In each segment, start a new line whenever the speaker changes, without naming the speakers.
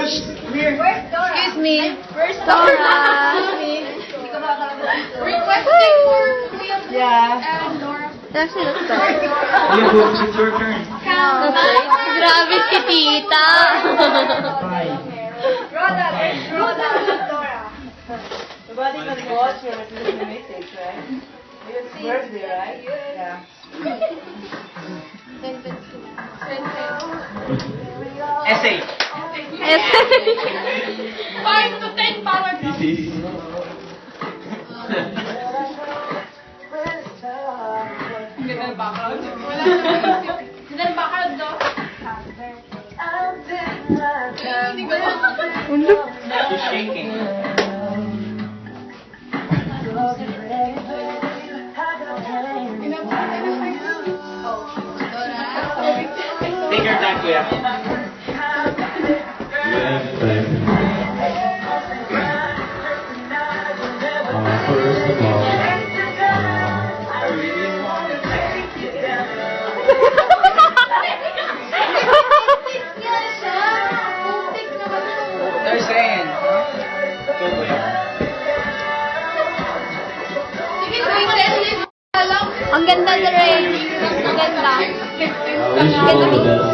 Excuse me.
Where's Dora?
Requesting for William
Yeah.
and Dora.
Actually, let's start.
Yeah, books, it's your turn.
Grabe si tita.
Rhoda, and Dora. Nobody can watch your message, right? It's birthday, right? Yeah.
Essay.
5 to 10 power. Ganda ng background. Wala na. Ganda ng background, no? Hindi ko na.
She's shaking. Take your time, kuya.
First of all,
They're saying. Go, kuya.
Ang ganda na rin. Ang ganda.
I wish you all the best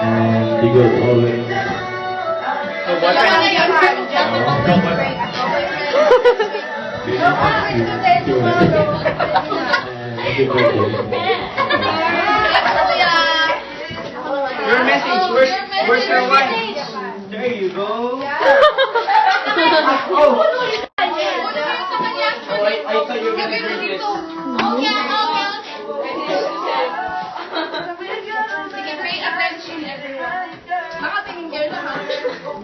and be good always.
So, boyfriend?
Happy birthday.
Your message. Where's your wife? There you go. Oh, I thought you were going to drink this.
Sige, pay attention, everyone. Nakatingin kayo naman.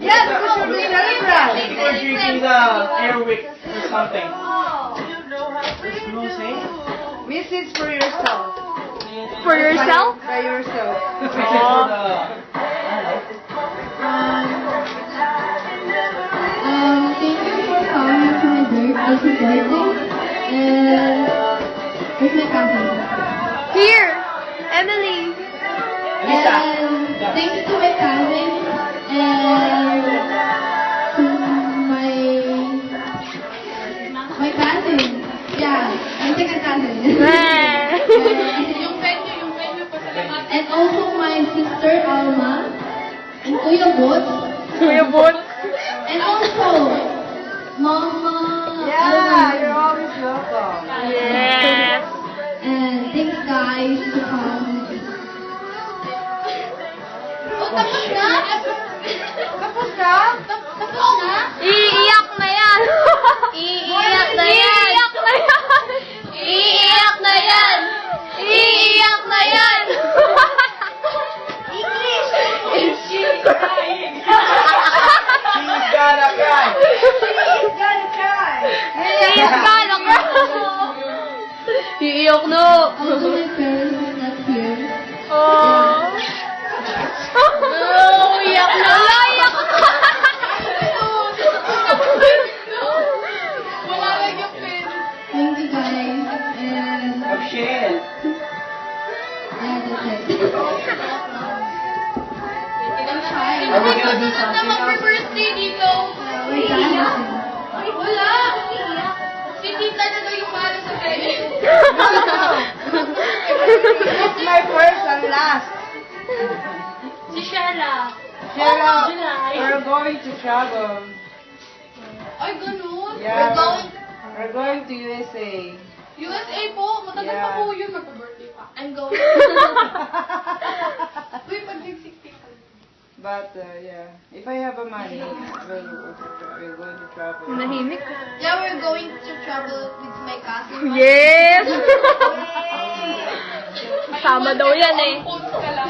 Yeah, because you're doing celebrate.
Because you're drinking the Airwick or something. There's no say?
Message for yourself.
For yourself?
By yourself.
Thank you for coming to my birthday, and where's my cousin?
Here. Emily.
Lisa.
And thank you to my cousin and to my cousin. Yeah, ang second cousin.
Yung venue po sa lahat.
And also my sister Alma and Kuya Bot.
Kuya Bot.
And also Mama.
Yeah, you're always welcome.
Yes.
And thanks guys to come.
Oh, tapos na? Tapos na? Tapos na?
Iiyak na yan. Iiyak na yan. Iiyak na yan. Iiyak na yan. Iiyak na yan.
She's gonna cry.
He's gonna cry.
Iiyak ka na ka. Iiyak na.
Also my parents is not here.
Oh. Oh, iyak na. Iyak na.
Wala lang yung pen.
Thank you guys. And
Oh, shit.
yeah, that's it.
Are we gonna do
At
something
naman for
else?
birthday dito.
Wait, guys.
Wala. Si tita na daw yung mahalo sa credit.
It's my first and last.
Si Shella.
Shella,
July.
we're going to travel.
Ay, ganun.
Yeah.
We're going
We're going to USA.
USA po. Matagal pa
Yeah.
po yun. Magpa-birthday pa. I'm going. Uy, pag nag-60 ka.
But yeah, if I have a money, we're going to travel.
Nahimik.
Yeah, we're going to travel with my cousin.
Yes. Sama daw yan eh.
Phones ka lang.